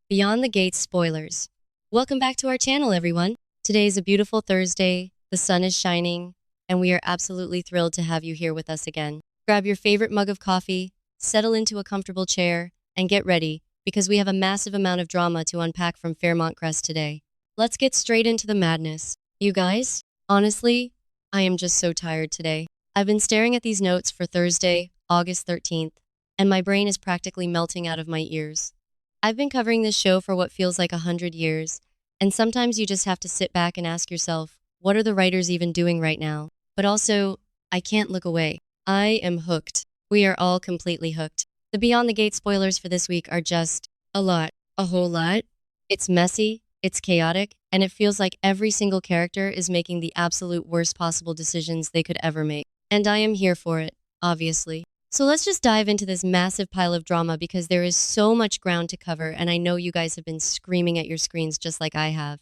Beyond the Gates spoilers. Welcome back to our channel, everyone. Today is a beautiful Thursday, the sun is shining, and we are absolutely thrilled to have you here with us again. Grab your favorite mug of coffee, settle into a comfortable chair, and get ready, because we have a massive amount of drama to unpack from Fairmont Crest today. Let's get straight into the madness. You guys, honestly, I am just so tired today. I've been staring at these notes for Thursday, August 13th, and my brain is practically melting out of my ears. I've been covering this show for what feels like 100 years, and sometimes you just have to sit back and ask yourself, what are the writers even doing right now? But also, I can't look away. I am hooked. We are all completely hooked. The Beyond the Gate spoilers for this week are just a lot. A whole lot. It's messy, it's chaotic, and it feels like every single character is making the absolute worst possible decisions they could ever make. And I am here for it, obviously. So let's just dive into this massive pile of drama because there is so much ground to cover, and I know you guys have been screaming at your screens just like I have.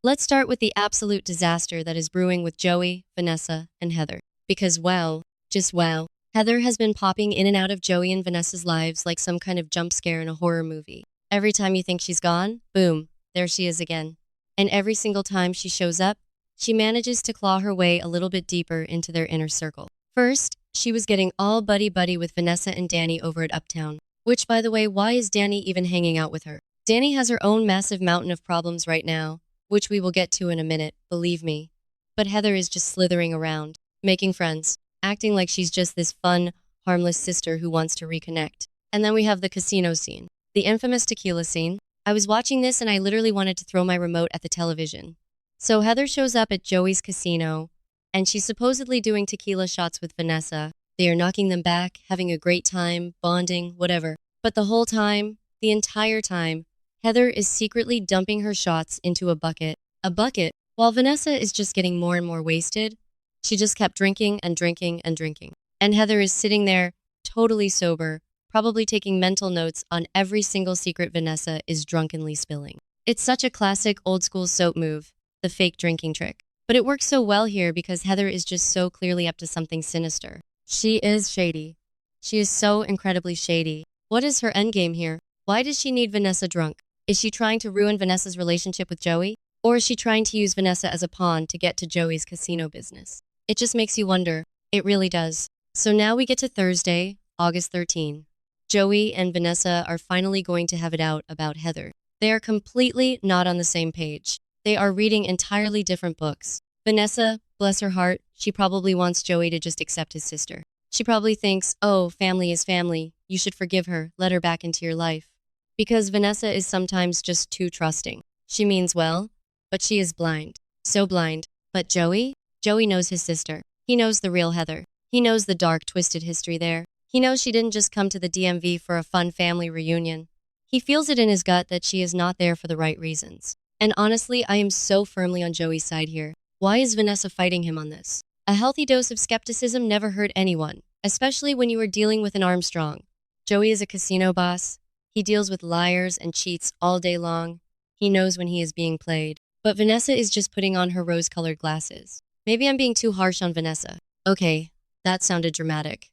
Let's start with the absolute disaster that is brewing with Joey, Vanessa, and Heather. Because wow, just wow, Heather has been popping in and out of Joey and Vanessa's lives like some kind of jump scare in a horror movie. Every time you think she's gone, boom, there she is again. And every single time she shows up, she manages to claw her way a little bit deeper into their inner circle. First, she was getting all buddy-buddy with Vanessa and Danny over at Uptown. Which, by the way, why is Danny even hanging out with her? Danny has her own massive mountain of problems right now, which we will get to in a minute, believe me. But Heather is just slithering around, making friends, acting like she's just this fun, harmless sister who wants to reconnect. And then we have the casino scene, the infamous tequila scene. I was watching this and I literally wanted to throw my remote at the television. So Heather shows up at Joey's casino, and she's supposedly doing tequila shots with Vanessa. They are knocking them back, having a great time, bonding, whatever. But the whole time, the entire time, Heather is secretly dumping her shots into a bucket. A bucket, while Vanessa is just getting more and more wasted. She just kept drinking and drinking and drinking. And Heather is sitting there, totally sober, probably taking mental notes on every single secret Vanessa is drunkenly spilling. It's such a classic old-school soap move, the fake drinking trick. But it works so well here because Heather is just so clearly up to something sinister. She is shady. She is so incredibly shady. What is her endgame here? Why does she need Vanessa drunk? Is she trying to ruin Vanessa's relationship with Joey? Or is she trying to use Vanessa as a pawn to get to Joey's casino business? It just makes you wonder. It really does. So now we get to Thursday, August 13. Joey and Vanessa are finally going to have it out about Heather. They are completely not on the same page. They are reading entirely different books. Vanessa, bless her heart, she probably wants Joey to just accept his sister. She probably thinks, oh, family is family. You should forgive her, let her back into your life. Because Vanessa is sometimes just too trusting. She means well, but she is blind. So blind. But Joey? Joey knows his sister. He knows the real Heather. He knows the dark, twisted history there. He knows she didn't just come to the DMV for a fun family reunion. He feels it in his gut that she is not there for the right reasons. And honestly, I am so firmly on Joey's side here. Why is Vanessa fighting him on this? A healthy dose of skepticism never hurt anyone, especially when you are dealing with an Armstrong. Joey is a casino boss. He deals with liars and cheats all day long. He knows when he is being played. But Vanessa is just putting on her rose-colored glasses. Maybe I'm being too harsh on Vanessa. Okay, that sounded dramatic.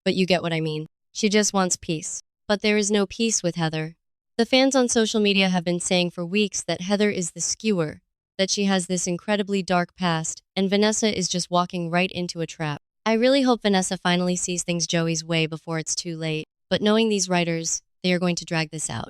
But you get what I mean. She just wants peace. But there is no peace with Heather. The fans on social media have been saying for weeks that Heather is the skewer, that she has this incredibly dark past, and Vanessa is just walking right into a trap. I really hope Vanessa finally sees things Joey's way before it's too late, but knowing these writers, they are going to drag this out.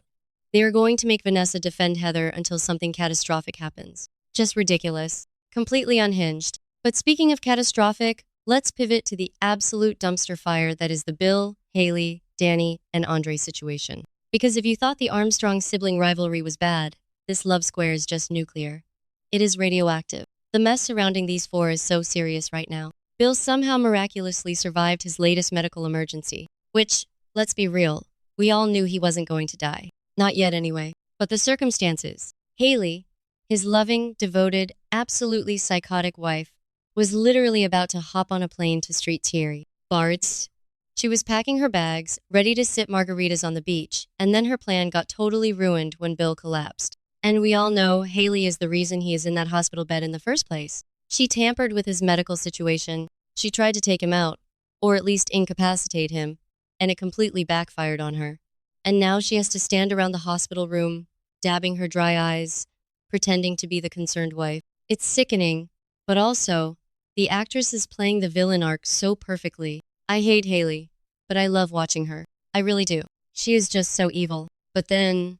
They are going to make Vanessa defend Heather until something catastrophic happens. Just ridiculous. Completely unhinged. But speaking of catastrophic, let's pivot to the absolute dumpster fire that is the Bill, Haley, Danny, and Andree situation. Because if you thought the Armstrong sibling rivalry was bad, this love square is just nuclear. It is radioactive. The mess surrounding these four is so serious right now. Bill somehow miraculously survived his latest medical emergency, which, let's be real, we all knew he wasn't going to die. Not yet anyway. But the circumstances. Haley, his loving, devoted, absolutely psychotic wife, was literally about to hop on a plane to Street Thierry. Bards. She was packing her bags, ready to sip margaritas on the beach, and then her plan got totally ruined when Bill collapsed. And we all know Haley is the reason he is in that hospital bed in the first place. She tampered with his medical situation. She tried to take him out, or at least incapacitate him, and it completely backfired on her. And now she has to stand around the hospital room, dabbing her dry eyes, pretending to be the concerned wife. It's sickening, but also, the actress is playing the villain arc so perfectly. I hate Haley, but I love watching her. I really do. She is just so evil. But then,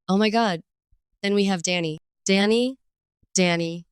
oh my god, then we have Danny. Danny, Danny,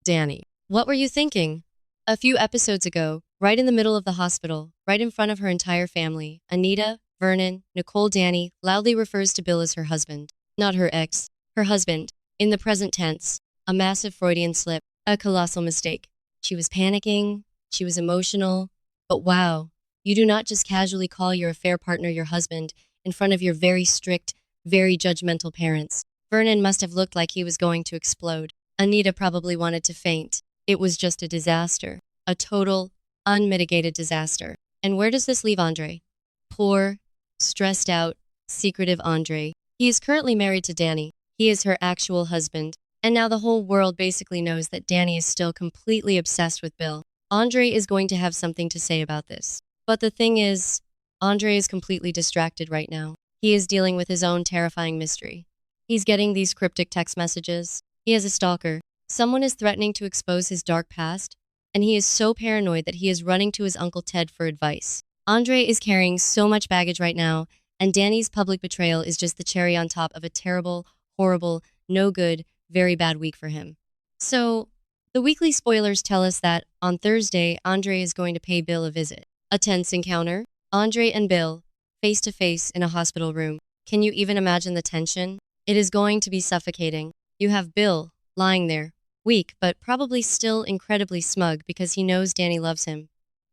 Danny. What were you thinking? A few episodes ago, right in the middle of the hospital, right in front of her entire family, Anita, Vernon, Nicole Danny loudly refers to Bill as her husband. Not her ex, her husband. In the present tense. A massive Freudian slip. A colossal mistake. She was panicking. She was emotional. But wow, you do not just casually call your affair partner your husband in front of your very strict, very judgmental parents. Vernon must have looked like he was going to explode. Anita probably wanted to faint. It was just a disaster. A total, unmitigated disaster. And where does this leave Andree? Poor, stressed out, secretive Andree. He is currently married to Danny. He is her actual husband. And now the whole world basically knows that Danny is still completely obsessed with Bill. Andree is going to have something to say about this. But the thing is, Andree is completely distracted right now. He is dealing with his own terrifying mystery. He's getting these cryptic text messages. He has a stalker. Someone is threatening to expose his dark past, and he is so paranoid that he is running to his Uncle Ted for advice. Andree is carrying so much baggage right now, and Danny's public betrayal is just the cherry on top of a terrible, horrible, no good, very bad week for him. So, the weekly spoilers tell us that, on Thursday, Andree is going to pay Bill a visit. A tense encounter. Andree and Bill, face to face in a hospital room. Can you even imagine the tension? It is going to be suffocating. You have Bill, lying there, weak but probably still incredibly smug because he knows Danny loves him.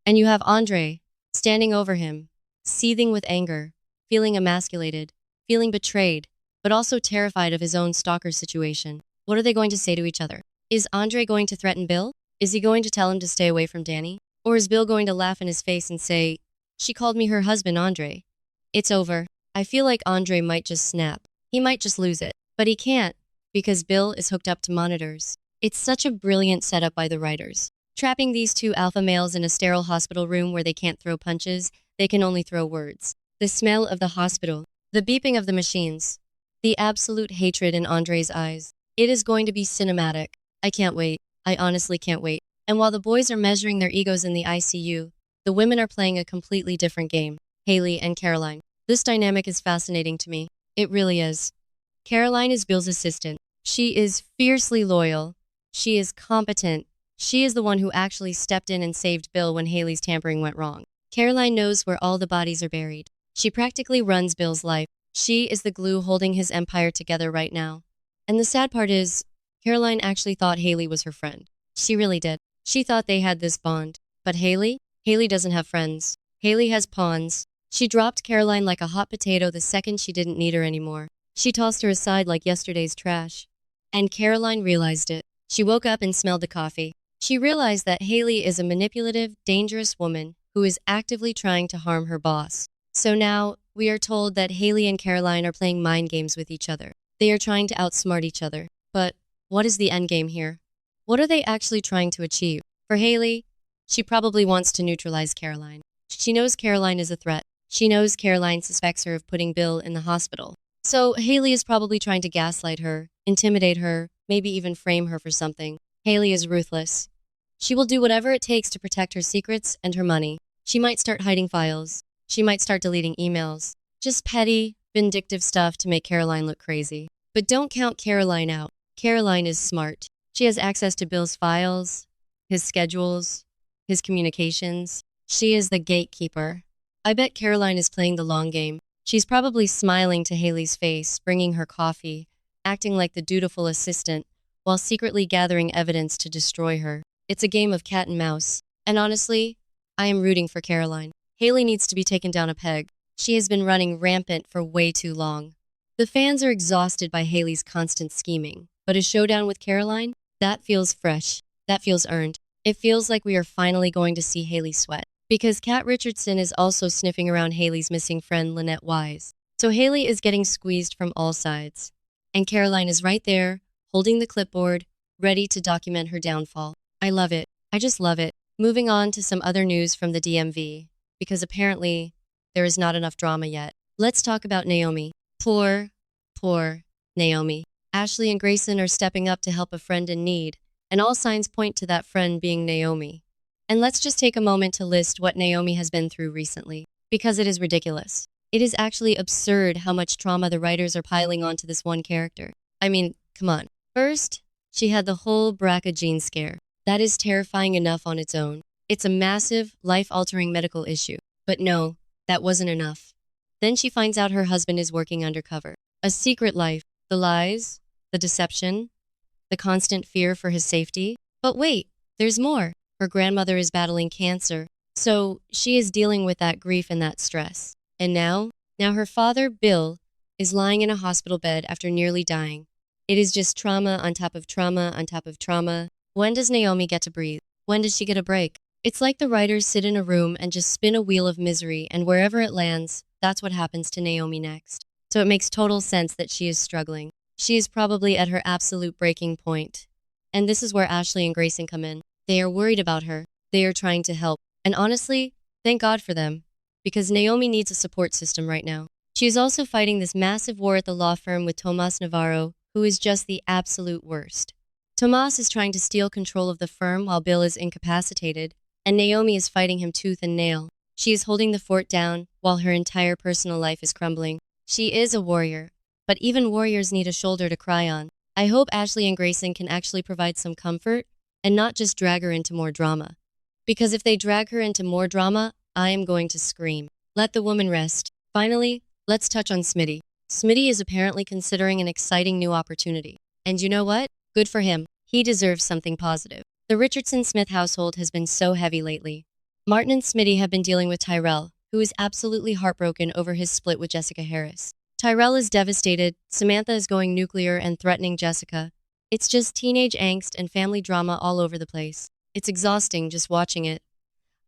And you have Andree, standing over him, seething with anger, feeling emasculated, feeling betrayed, but also terrified of his own stalker situation. What are they going to say to each other? Is Andree going to threaten Bill? Is he going to tell him to stay away from Danny? Or is Bill going to laugh in his face and say, "She called me her husband, Andree. It's over." I feel like Andree might just snap. He might just lose it. But he can't, because Bill is hooked up to monitors. It's such a brilliant setup by the writers. Trapping these two alpha males in a sterile hospital room where they can't throw punches, they can only throw words. The smell of the hospital, the beeping of the machines, the absolute hatred in Andree's eyes. It is going to be cinematic. I can't wait. I honestly can't wait. And while the boys are measuring their egos in the ICU, the women are playing a completely different game. Haley and Caroline. This dynamic is fascinating to me. It really is. Caroline is Bill's assistant. She is fiercely loyal. She is competent. She is the one who actually stepped in and saved Bill when Haley's tampering went wrong. Caroline knows where all the bodies are buried. She practically runs Bill's life. She is the glue holding his empire together right now. And the sad part is, Caroline actually thought Haley was her friend. She really did. She thought they had this bond. But Haley? Haley doesn't have friends. Haley has pawns. She dropped Caroline like a hot potato the second she didn't need her anymore. She tossed her aside like yesterday's trash. And Caroline realized it. She woke up and smelled the coffee. She realized that Haley is a manipulative, dangerous woman who is actively trying to harm her boss. So now, we are told that Haley and Caroline are playing mind games with each other. They are trying to outsmart each other. But what is the end game here? What are they actually trying to achieve? For Haley, she probably wants to neutralize Caroline. She knows Caroline is a threat. She knows Caroline suspects her of putting Bill in the hospital. So Haley is probably trying to gaslight her, intimidate her, maybe even frame her for something. Haley is ruthless. She will do whatever it takes to protect her secrets and her money. She might start hiding files. She might start deleting emails. Just petty, vindictive stuff to make Caroline look crazy. But don't count Caroline out. Caroline is smart. She has access to Bill's files, his schedules, his communications. She is the gatekeeper. I bet Caroline is playing the long game. She's probably smiling to Haley's face, bringing her coffee, acting like the dutiful assistant, while secretly gathering evidence to destroy her. It's a game of cat and mouse. And honestly, I am rooting for Caroline. Haley needs to be taken down a peg. She has been running rampant for way too long. The fans are exhausted by Haley's constant scheming, but a showdown with Caroline? That feels fresh. That feels earned. It feels like we are finally going to see Haley sweat. Because Kat Richardson is also sniffing around Haley's missing friend Lynette Wise. So Haley is getting squeezed from all sides. And Caroline is right there, holding the clipboard, ready to document her downfall. I love it. I just love it. Moving on to some other news from the DMV. Because apparently, there is not enough drama yet. Let's talk about Naomi. Poor Naomi. Ashley and Grayson are stepping up to help a friend in need, and all signs point to that friend being Naomi. And let's just take a moment to list what Naomi has been through recently, because it is ridiculous. It is actually absurd how much trauma the writers are piling onto this one character. I mean, come on. First, she had the whole BRCA gene scare. That is terrifying enough on its own. It's a massive, life-altering medical issue. But no, that wasn't enough. Then she finds out her husband is working undercover. A secret life, the lies, the deception, the constant fear for his safety. But wait, there's more. Her grandmother is battling cancer, so she is dealing with that grief and that stress. And now her father, Bill, is lying in a hospital bed after nearly dying. It is just trauma on top of trauma on top of trauma. When does Naomi get to breathe? When does she get a break? It's like the writers sit in a room and just spin a wheel of misery, and wherever it lands, that's what happens to Naomi next. So it makes total sense that she is struggling. She is probably at her absolute breaking point. And this is where Ashley and Grayson come in. They are worried about her. They are trying to help. And honestly, thank God for them. Because Naomi needs a support system right now. She is also fighting this massive war at the law firm with Tomas Navarro, who is just the absolute worst. Tomas is trying to steal control of the firm while Bill is incapacitated, and Naomi is fighting him tooth and nail. She is holding the fort down while her entire personal life is crumbling. She is a warrior, but even warriors need a shoulder to cry on. I hope Ashley and Grayson can actually provide some comfort and not just drag her into more drama. Because if they drag her into more drama, I am going to scream. Let the woman rest. Finally, let's touch on Smitty. Smitty is apparently considering an exciting new opportunity. And you know what? Good for him. He deserves something positive. The Richardson-Smith household has been so heavy lately. Martin and Smitty have been dealing with Tyrell, who is absolutely heartbroken over his split with Jessica Harris. Tyrell is devastated, Samantha is going nuclear and threatening Jessica. It's just teenage angst and family drama all over the place. It's exhausting just watching it.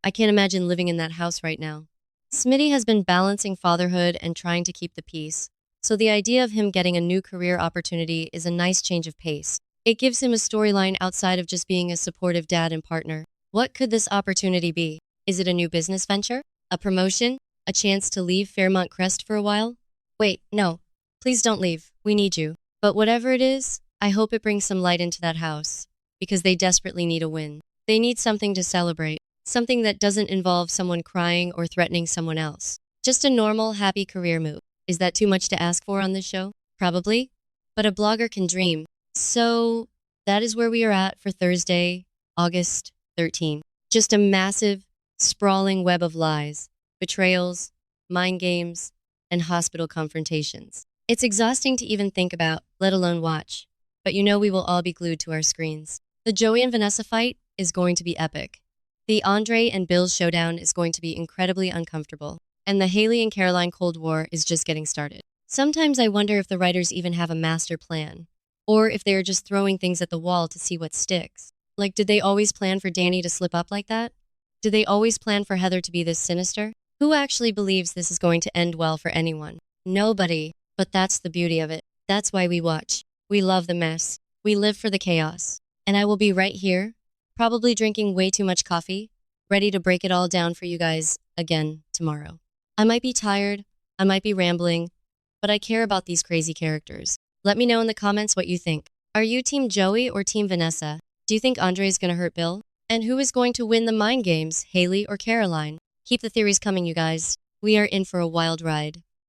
I can't imagine living in that house right now. Smitty has been balancing fatherhood and trying to keep the peace, so the idea of him getting a new career opportunity is a nice change of pace. It gives him a storyline outside of just being a supportive dad and partner. What could this opportunity be? Is it a new business venture? A promotion? A chance to leave Fairmont Crest for a while? Wait, no. Please don't leave. We need you. But whatever it is, I hope it brings some light into that house. Because they desperately need a win. They need something to celebrate. Something that doesn't involve someone crying or threatening someone else. Just a normal, happy career move. Is that too much to ask for on this show? Probably. But a blogger can dream. So, that is where we are at for Thursday, August 13. Just a massive, sprawling web of lies, betrayals, mind games, and hospital confrontations. It's exhausting to even think about, let alone watch. But you know we will all be glued to our screens. The Joey and Vanessa fight is going to be epic. The Andree and Bill showdown is going to be incredibly uncomfortable. And the Haley and Caroline Cold War is just getting started. Sometimes I wonder if the writers even have a master plan. Or if they are just throwing things at the wall to see what sticks. Like, did they always plan for Danny to slip up like that? Did they always plan for Heather to be this sinister? Who actually believes this is going to end well for anyone? Nobody. But that's the beauty of it. That's why we watch. We love the mess. We live for the chaos. And I will be right here, probably drinking way too much coffee, ready to break it all down for you guys again tomorrow. I might be tired, I might be rambling, but I care about these crazy characters. Let me know in the comments what you think. Are you Team Joey or Team Vanessa? Do you think Andree is going to hurt Bill? And who is going to win the mind games, Haley or Caroline? Keep the theories coming, you guys. We are in for a wild ride.